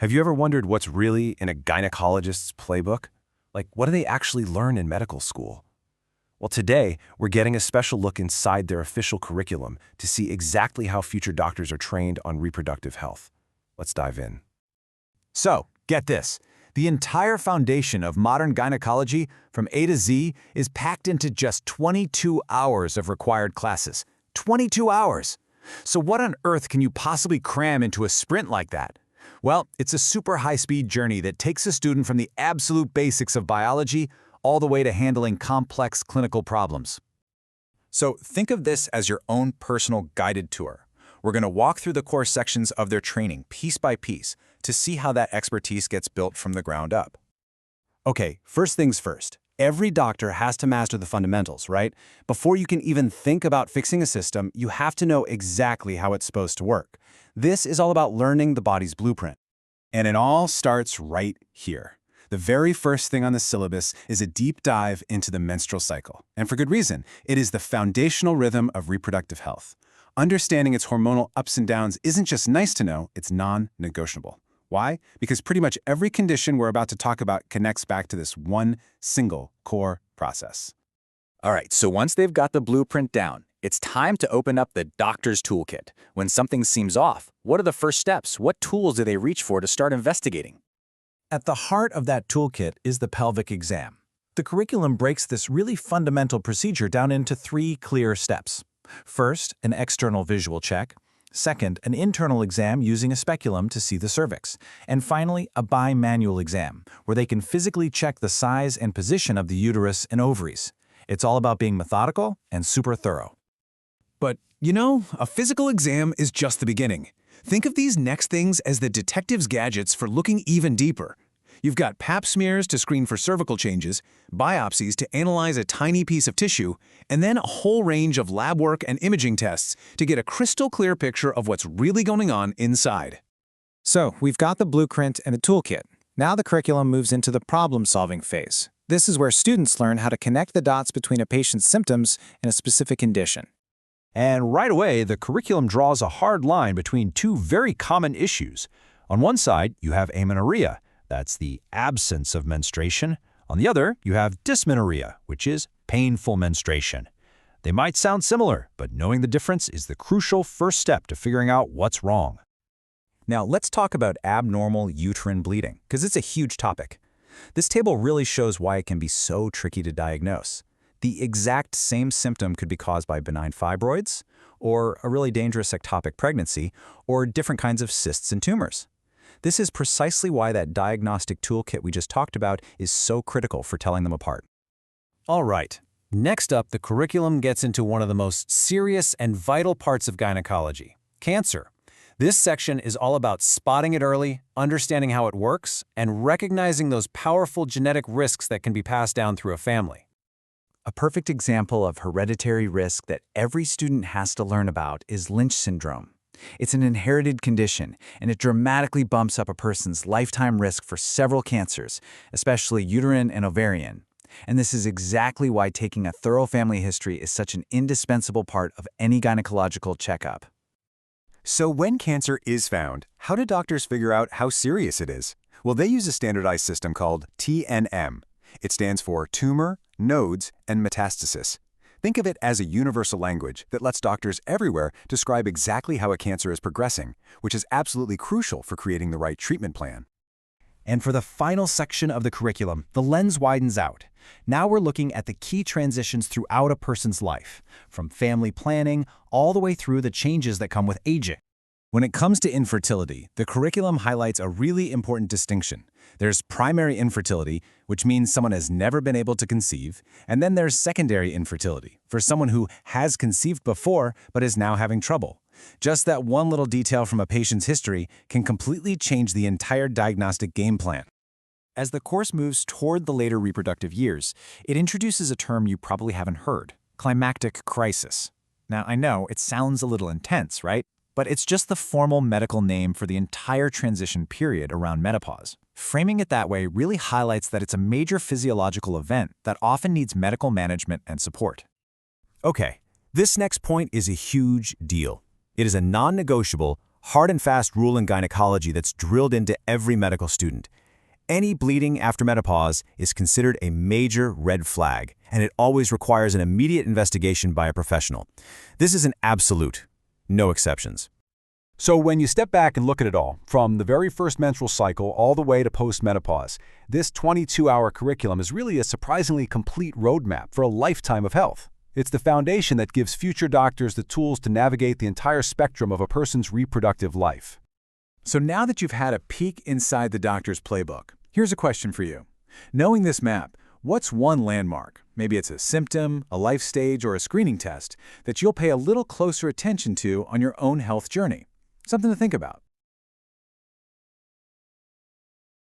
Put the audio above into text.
Have you ever wondered what's really in a gynecologist's playbook? Like, what do they actually learn in medical school? Well, today, we're getting a special look inside their official curriculum to see exactly how future doctors are trained on reproductive health. Let's dive in. So, get this. The entire foundation of modern gynecology, from A to Z, is packed into just 22 hours of required classes. 22 hours! So what on earth can you possibly cram into a sprint like that? Well, it's a super high-speed journey that takes a student from the absolute basics of biology all the way to handling complex clinical problems. So think of this as your own personal guided tour. We're going to walk through the core sections of their training piece by piece to see how that expertise gets built from the ground up. Okay, first things first. Every doctor has to master the fundamentals, right? Before you can even think about fixing a system, you have to know exactly how it's supposed to work. This is all about learning the body's blueprint. And it all starts right here. The very first thing on the syllabus is a deep dive into the menstrual cycle. And for good reason. It is the foundational rhythm of reproductive health. Understanding its hormonal ups and downs isn't just nice to know, it's non-negotiable. Why? Because pretty much every condition we're about to talk about connects back to this one single core process. All right, so once they've got the blueprint down, it's time to open up the doctor's toolkit. When something seems off, what are the first steps? What tools do they reach for to start investigating? At the heart of that toolkit is the pelvic exam. The curriculum breaks this really fundamental procedure down into 3 clear steps. First, an external visual check. Second, an internal exam using a speculum to see the cervix. And finally, a bimanual exam, where they can physically check the size and position of the uterus and ovaries. It's all about being methodical and super thorough. But, a physical exam is just the beginning. Think of these next things as the detective's gadgets for looking even deeper. You've got pap smears to screen for cervical changes, biopsies to analyze a tiny piece of tissue, and then a whole range of lab work and imaging tests to get a crystal clear picture of what's really going on inside. So, we've got the blueprint and the toolkit. Now the curriculum moves into the problem-solving phase. This is where students learn how to connect the dots between a patient's symptoms and a specific condition. And right away, the curriculum draws a hard line between 2 very common issues. On one side, you have amenorrhea. That's the absence of menstruation. On the other, you have dysmenorrhea, which is painful menstruation. They might sound similar, but knowing the difference is the crucial first step to figuring out what's wrong. Now, let's talk about abnormal uterine bleeding, because it's a huge topic. This table really shows why it can be so tricky to diagnose. The exact same symptom could be caused by benign fibroids, or a really dangerous ectopic pregnancy, or different kinds of cysts and tumors. This is precisely why that diagnostic toolkit we just talked about is so critical for telling them apart. All right, next up, the curriculum gets into one of the most serious and vital parts of gynecology, cancer. This section is all about spotting it early, understanding how it works, and recognizing those powerful genetic risks that can be passed down through a family. A perfect example of hereditary risk that every student has to learn about is Lynch syndrome. It's an inherited condition, and it dramatically bumps up a person's lifetime risk for several cancers, especially uterine and ovarian. And this is exactly why taking a thorough family history is such an indispensable part of any gynecological checkup. So when cancer is found, how do doctors figure out how serious it is? Well, they use a standardized system called TNM. It stands for tumor, nodes, and metastasis. Think of it as a universal language that lets doctors everywhere describe exactly how a cancer is progressing, which is absolutely crucial for creating the right treatment plan. And for the final section of the curriculum, the lens widens out. Now we're looking at the key transitions throughout a person's life, from family planning all the way through the changes that come with aging. When it comes to infertility, the curriculum highlights a really important distinction. There's primary infertility, which means someone has never been able to conceive, and then there's secondary infertility, for someone who has conceived before but is now having trouble. Just that one little detail from a patient's history can completely change the entire diagnostic game plan. As the course moves toward the later reproductive years, it introduces a term you probably haven't heard: climactic crisis. Now, I know it sounds a little intense, right? But it's just the formal medical name for the entire transition period around menopause. Framing it that way really highlights that it's a major physiological event that often needs medical management and support. Okay, this next point is a huge deal. It is a non-negotiable, hard and fast rule in gynecology that's drilled into every medical student. Any bleeding after menopause is considered a major red flag, and it always requires an immediate investigation by a professional. This is an absolute, no exceptions. So when you step back and look at it all, from the very first menstrual cycle all the way to postmenopause, this 22-hour curriculum is really a surprisingly complete roadmap for a lifetime of health. It's the foundation that gives future doctors the tools to navigate the entire spectrum of a person's reproductive life. So now that you've had a peek inside the doctor's playbook, here's a question for you. Knowing this map, what's one landmark, maybe it's a symptom, a life stage, or a screening test, that you'll pay a little closer attention to on your own health journey? Something to think about.